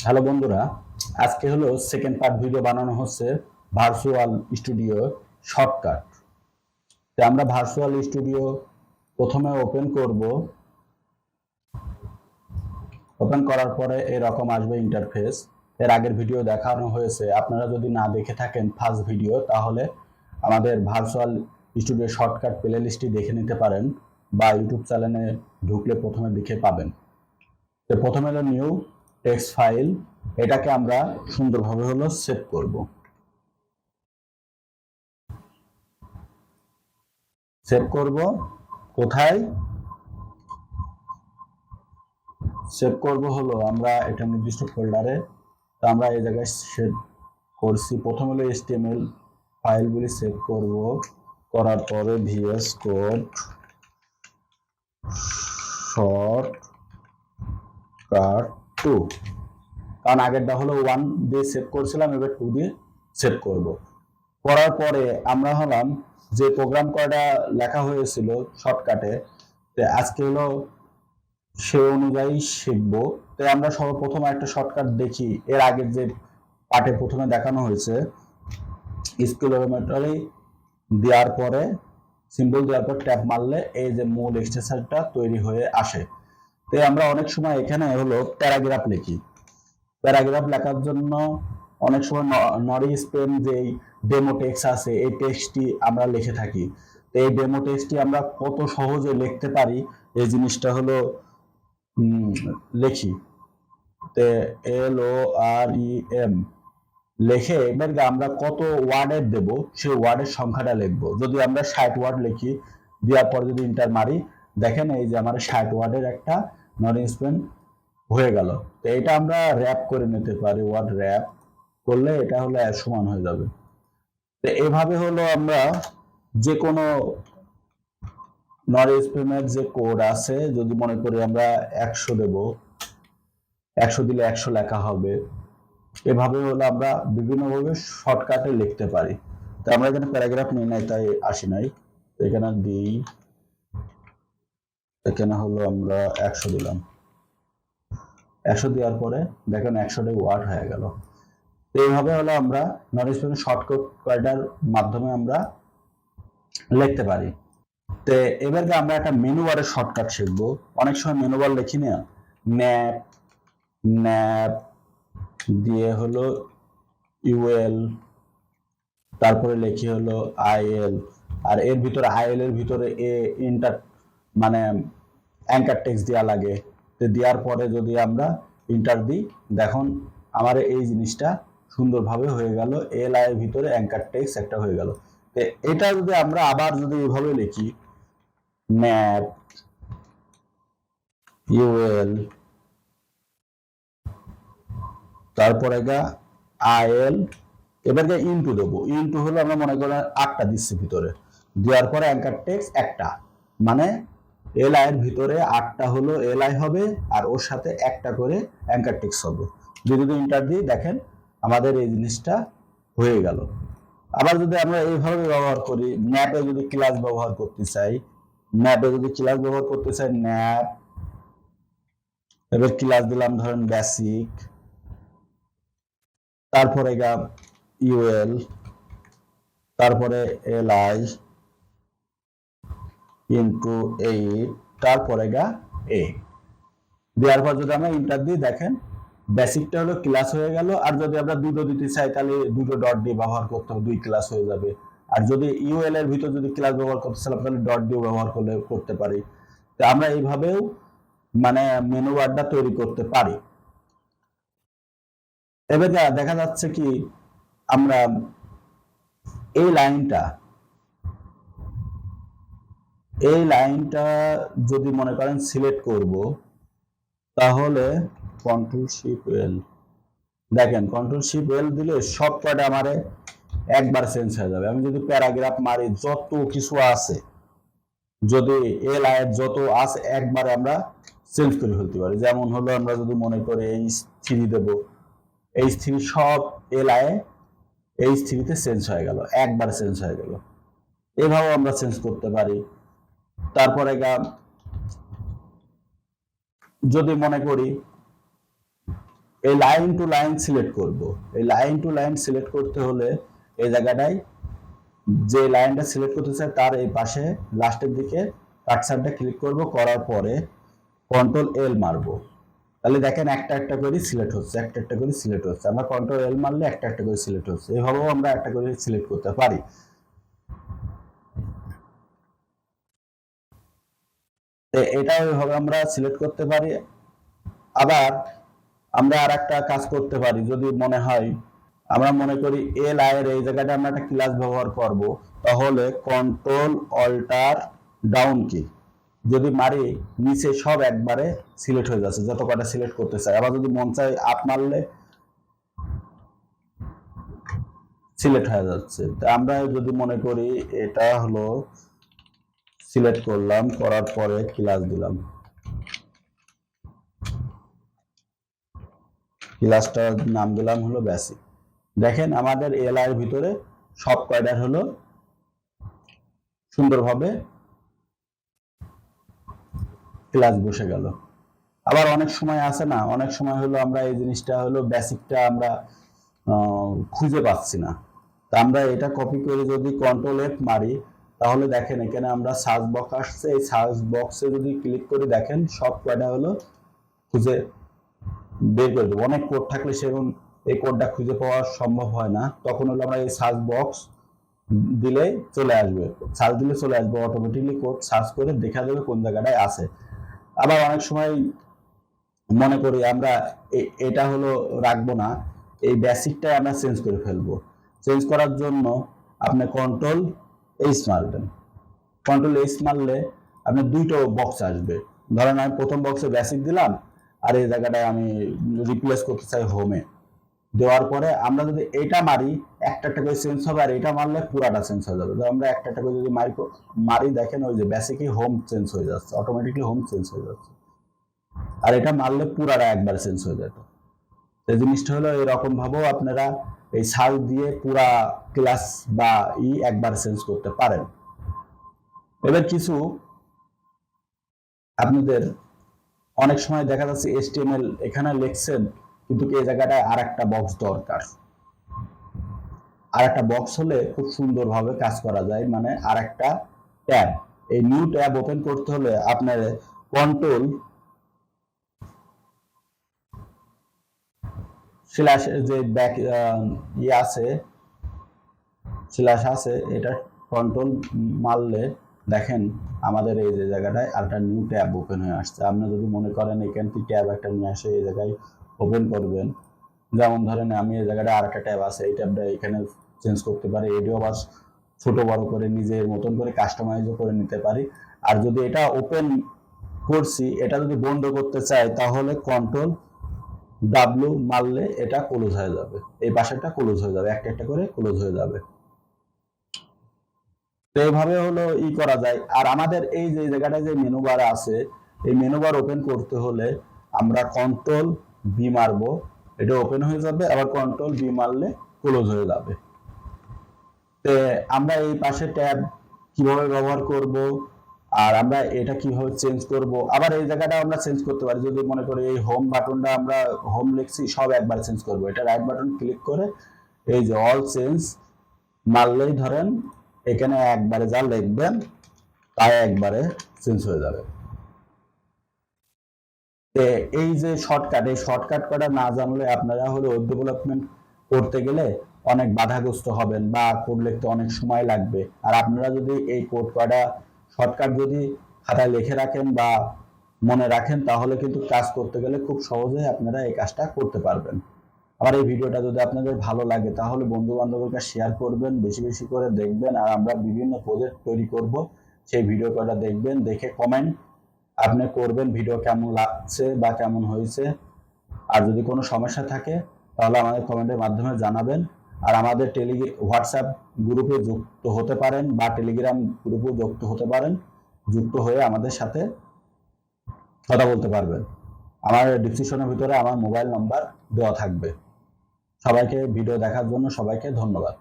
Hello বন্ধুরা, আজকে হলো সেকেন্ড পার্ট ভিডিও বানানো হচ্ছে ভার্চুয়াল স্টুডিও শর্টকাট। তো আমরা ভার্চুয়াল স্টুডিও প্রথমে ওপেন করব। ওপেন করার পরে এরকম আসবে ইন্টারফেস। এর আগের ভিডিও দেখানো হয়েছে, আপনারা যদি না দেখে থাকেন ফার্স্ট ভিডিও, তাহলে আমাদের ভার্চুয়াল স্টুডিও শর্টকাট প্লে লিস্টটি দেখে নিতে পারেন, বা ইউটিউব চ্যানেলে ঢুকলে প্রথমে দেখে পাবেন। তো প্রথমে হলো নিউ টেক্সট ফাইল, এটাকে আমরা সুন্দরভাবে হলো সেভ করব। সেভ করব কোথায়? সেভ করব হলো আমরা এটা নির্দিষ্ট ফোল্ডারে। তো আমরা এই জায়গায় সেভ করছি। প্রথম হলো HTML ফাইলগুলি সেভ করব, করার পরে VS কোড শর্টকাট 2, কারণ আগেরটা হলো 1 দিয়ে সেভ করছিলাম, এবার 2 দিয়ে সেভ করব। করার পরে আমরা হলাম যে প্রোগ্রাম কয়টা লেখা হয়েছিল শর্টকাটে, আজকে হলো সে অনুযায়ী শিখবো। তাই আমরা সর্বপ্রথম একটা শর্টকাট দেখি। এর আগের যে পার্টে প্রথমে দেখানো হয়েছে, স্কিলোমিটারে দেওয়ার পরে সিম্বল দেওয়ার পর ট্যাপ মারলে এই যে মূল এক্সটেনশনটা তৈরি হয়ে আসে। তাই আমরা অনেক সময় এখানে হলো প্যারাগ্রাফ লিখি। প্যারাগ্রাফ লেখার জন্য অনেক সময় নরি স্পেন যেই ডেমো টেক্সট আছে, এই টেক্সটটি আমরা লিখে থাকি। তো এই ডেমো টেক্সটটি আমরা কত সহজে লিখতে পারি, এই জিনিসটা হলো লিখি। তে LOREM লিখে এবার আমরা কত ওয়ার্ডের দেব, সেই ওয়ার্ডের সংখ্যাটা লিখবো। যদি আমরা 60 ওয়ার্ড লিখি, দেওয়ার পর যদি ইন্টার মারি, দেখেন এই যে আমার 60 ওয়ার্ডের একটা নন স্পেন হয়ে গেল। তো এটা আমরা র্যাপ করে নিতে পারি, ওয়ার্ড র্যাপ করলে এটা হলো সমান হয়ে যাবে। তো এইভাবে হলো আমরা যে কোনো নন স্পেনের যে কোড আছে, যদি মনে করি আমরা 100 দেব, 100 দিলে 100 লেখা হবে। এভাবে হলো আমরা বিভিন্নভাবে শর্টকাটে লিখতে পারি। তো আমরা এখানে প্যারাগ্রাফ নিই নাই, তাই আসি নাই। এখানে দিই, এখানে হলো আমরা 100 দিলাম। 100 দেওয়ার পরে দেখেন 100টা ওয়ার্ড হয়ে গেল। এইভাবে হলো আমরা নন স্পেশাল শর্টকাটের মাধ্যমে আমরা লিখতে পারি। তো এবার আমরা একটা মেনু বারের শর্টকাট শিখবো। অনেক সময় মেনু বার লিখি না, ন্যাপ ন্যাপ দিয়ে হলো ইউএল, তারপরে লিখি হলো আইএল, আর এর ভিতরে আইএল এর ভিতরে ইন্টার মানে অ্যাঙ্কার টেক্সট দেওয়া লাগে। তো দেওয়ার পরে যদি আমরা ইন্টার দিই, দেখুন আমার এই জিনিসটা সুন্দরভাবে হয়ে গেল। এল আই এর ভিতরে অ্যাঙ্কার টেক্সট একটা হয়ে গেল। তো এটা যদি আমরা আবার যদি এভাবে লিখি, ম্যাপ ইউএল, তারপরে আইএল, এবার ইনটু দেবো। ইনটু হলো আমরা মনে করেন 8টা দিচ্ছি ভিতরে, দেওয়ার পরে অ্যাঙ্কার টেক্সট একটা, মানে এল আই এর ভিতরে 8টা হলো এল আই হবে, আর ওর সাথে একটা করে অ্যাঙ্কার টেক্সট হবে। যদি ইন্টার দিই, দেখেন আমাদের এই জিনিসটা হয়ে গেল। আবার যদি আমরা এইভাবে ব্যবহার করি, ম্যাপে যদি ক্লাস ব্যবহার করতে চাই, ম্যাপ, এবার ক্লাস দিলাম ধরেন বেসিক, তারপরে ইউএল, তারপরে এল আই ইন্টু 8, তারপরে এ দেওয়ার পর যদি আমরা ইন্টার দিই, দেখেন বেসিকটা হলো ক্লাস হয়ে গেল। আর যদি আমরা দুটো দিতে চাই, তাহলে দুটো ডট দিয়ে ব্যবহার করতে হবে, 2 ক্লাস হয়ে যাবে। আর যদি ইউএল এর ভিতর যদি ক্লাস ব্যবহার করতে চাই, তাহলে ডট দিয়ে ব্যবহার করতে পারি। তো আমরা এইভাবেও মানে মেনু বারটা তৈরি করতে পারি। এবার দেখা যাচ্ছে কি, আমরা এই লাইনটা যদি মনে করেন সিলেক্ট করব, তাহলে কন্ট্রোল শিফট এল, দেখেন কন্ট্রোল শিফট এল দিলে সব কয়টা আমার একবার চেঞ্জ হয়ে যাবে। আমি যদি প্যারাগ্রাফ মারি, যত কিছু আছে, যদি এল আই যত আছে একবারে আমরা চেঞ্জ করে ফেলতে পারি। যেমন হলো আমরা যদি মনে করি H3 দেব, H3 সব এল আই H3-তে চেঞ্জ হয়ে গেল, একবার চেঞ্জ হয়ে গেল। এভাবে আমরা চেঞ্জ করতে পারি। তারপরে যদি মনে করি এই লাইন টু লাইন সিলেক্ট করব। এই লাইন টু লাইন সিলেক্ট করতে হলে এই জায়গাটায় যে লাইনটা সিলেক্ট করতে চাই তার এই পাশে লাস্টের দিকে কাটসারটা ক্লিক করব, করার পরে কন্ট্রোল এল মারবো। তাহলে দেখেন একটা একটা করে সিলেক্ট হচ্ছে, একটা একটা করে সিলেক্ট হচ্ছে। আমরা কন্ট্রোল এল মারলে একটা একটা করে সিলেক্ট হচ্ছে। এইভাবেও আমরা একটা করে সিলেক্ট করতে পারি। এটা ওইভাবে আমরা সিলেক্ট করতে পারি। আবার আমরা আর একটা কাজ করতে পারি, যদি মনে হয় আমরা মনে করি এল আয়ের এই জায়গাটা আমরা একটা ক্লাস ব্যবহার করব, তাহলে কন্ট্রোল অল্টার ডাউন কি যদি মারি, নিচে সব একবারে সিলেক্ট হয়ে যাচ্ছে, যত কটা সিলেক্ট করতে চাই। আবার যদি মন চাই আপ মারলে সিলেক্ট হয়ে যাচ্ছে। তা আমরা যদি মনে করি এটা হলো সিলেক্ট করলাম, করার পরে ক্লাস দিলাম, ক্লাসটার নাম দিলাম হলো বেসিক। দেখেন আমাদের এল এর ভিতরে সব কয়টার হলো সুন্দরভাবে ক্লাস বসে গেল। আবার অনেক সময় আছে না, অনেক সময় হলো আমরা এই জিনিসটা হলো বেসিকটা আমরা খুঁজে পাচ্ছি না। তা আমরা এটা কপি করে যদি কন্ট্রোল এফ মারি, তাহলে দেখেন এখানে আমরা সার্চ বক্স আসছে, এই সার্চ বক্সে যদি ক্লিক করে দেখেন সব কয়টা হলো খুঁজে বের করে দেবো। অনেক কোড থাকলে সেরকম এই কোডটা খুঁজে পাওয়া সম্ভব হয় না, তখন হলো আমরা এই সার্চ বক্স দিলে চলে আসবে, সার্চ দিলে চলে আসবে, অটোমেটিকলি কোড সার্চ করে দেখা যাবে কোন জায়গাটায় আছে। আবার অনেক সময় মনে করি আমরা এটা হলো রাখবো না, এই বেসিকটাই আমরা চেঞ্জ করে ফেলবো। চেঞ্জ করার জন্য আপনি কন্ট্রোল এইচ মারবেন। কন্ট্রোল এইচ মারলে আপনার দুইটা বক্স আসবে। ধরেন আমি প্রথম বক্সে বেসিক দিলাম, আর এই জায়গাটায় আমি রিপ্লেস করতে চাই হোমে। দেওয়ার পরে আমরা যদি এটা মারি একটা একটা করে চেঞ্জ হবে, আর এটা মারলে পুরাটা চেঞ্জ হয়ে যাবে। আমরা একটা একটা করে যদি মারি দেখেন ওই যে বেসিকই হোম চেঞ্জ হয়ে যাচ্ছে, অটোমেটিকলি হোম চেঞ্জ হয়ে যাচ্ছে। আর এটা মারলে পুরাটা একবার চেঞ্জ হয়ে যেত। এই জিনিসটা হলো এরকম ভাবেও আপনারা এই সার্চ দিয়ে পুরা ক্লাস বা একবার চেঞ্জ করতে পারেন। এবার কিছু আপনাদের অনেক সময় দেখা যাচ্ছে HTML এখানে লিখছেন, কিন্তু এই জায়গাটায় আর একটা বক্স দরকার। আর একটা বক্স হলে খুব সুন্দরভাবে কাজ করা যায়, মানে আর একটা ট্যাব। এই নিউ ট্যাব ওপেন করতে হলে আপনার কন্ট্রোল স্ল্যাশ যে ব্যাক আছে স্ল্যাশ আছে, এটা কন্ট্রোল মারলে দেখেন আমাদের এই যে জায়গাটায় আরেকটা নিউ ট্যাব ওপেন হয়ে আসছে। আপনি যদি মনে করেন এখান থেকে ট্যাব একটা নিয়ে আসে এই জায়গায় ওপেন করবেন, যেমন ধরেন আমি এই জায়গাটায় আরেকটা ট্যাব আছে, এই ট্যাবটা এখানে চেঞ্জ করতে পারি, এটিও আবার ছোট বড় করে নিজের মতন করে কাস্টমাইজও করে নিতে পারি। আর যদি এটা ওপেন করছি, এটা যদি বন্ধ করতে চাই তাহলে কন্ট্রোল ডাব্লিউ মারলে এটা ক্লোজ হয়ে যাবে, এই পাশেরটা ক্লোজ হয়ে যাবে, একটা একটা করে ক্লোজ হয়ে যাবে। তো এইভাবে হলো করা যায়। আর আমাদের এই যে জায়গাটায় যে মেনু বার আছে, এই মেনু বার ওপেন করতে হলে আমরা কন্ট্রোল বি মারবো, এটা ওপেন হয়ে যাবে, আবার কন্ট্রোল বি মারলে ক্লোজ হয়ে যাবে। তো আমরা এই পাশে ট্যাব কিভাবে ব্যবহার করব, আর আমরা এটা কিভাবে চেঞ্জ করব, আবার এই জায়গাটা আমরা চেঞ্জ করতে পারি। যদি মনে করি এই হোম বাটনটা আমরা হোম লিখছি সব একবার চেঞ্জ করব, এটা রাইট বাটন ক্লিক করে এই যে অল চেঞ্জ মারলেই ধরেন এখানে একবারে যা লিখবেন তাই একবারে চেঞ্জ হয়ে যাবে। এই যে শর্টকাট, এই শর্টকাট করা না জানলে আপনারা হলো ওয়েব ডেভেলপমেন্ট করতে গেলে অনেক বাধাগ্রস্ত হবেন, বা কোড লিখতে অনেক সময় লাগবে। আর আপনারা যদি এই কোড করা শর্টকাট যদি খাতায় লিখে রাখেন বা মনে রাখেন, তাহলে কিন্তু কাজ করতে গেলে খুব সহজেই আপনারা এই কাজটা করতে পারবেন। আবার এই ভিডিওটা যদি আপনাদের ভালো লাগে তাহলে বন্ধু বান্ধবকে শেয়ার করবেন, বেশি বেশি করে দেখবেন। আর আমরা বিভিন্ন প্রজেক্ট তৈরি করব, সেই ভিডিও কটা দেখবেন, দেখে কমেন্ট আপনি করবেন ভিডিও কেমন লাগছে বা কেমন হয়েছে। আর যদি কোনো সমস্যা থাকে তাহলে আমাদের কমেন্টের মাধ্যমে জানাবেন। আর আমাদের হোয়াটসঅ্যাপ গ্রুপে যুক্ত হতে পারেন বা টেলিগ্রাম গ্রুপে যুক্ত হতে পারেন, যুক্ত হয়ে আমাদের সাথে কথা বলতে পারবেন। আমার ডিসক্রিপশনের ভিতরে আমার মোবাইল নাম্বার দেওয়া থাকবে। সবাইকে ভিডিও দেখার জন্য সবাইকে ধন্যবাদ।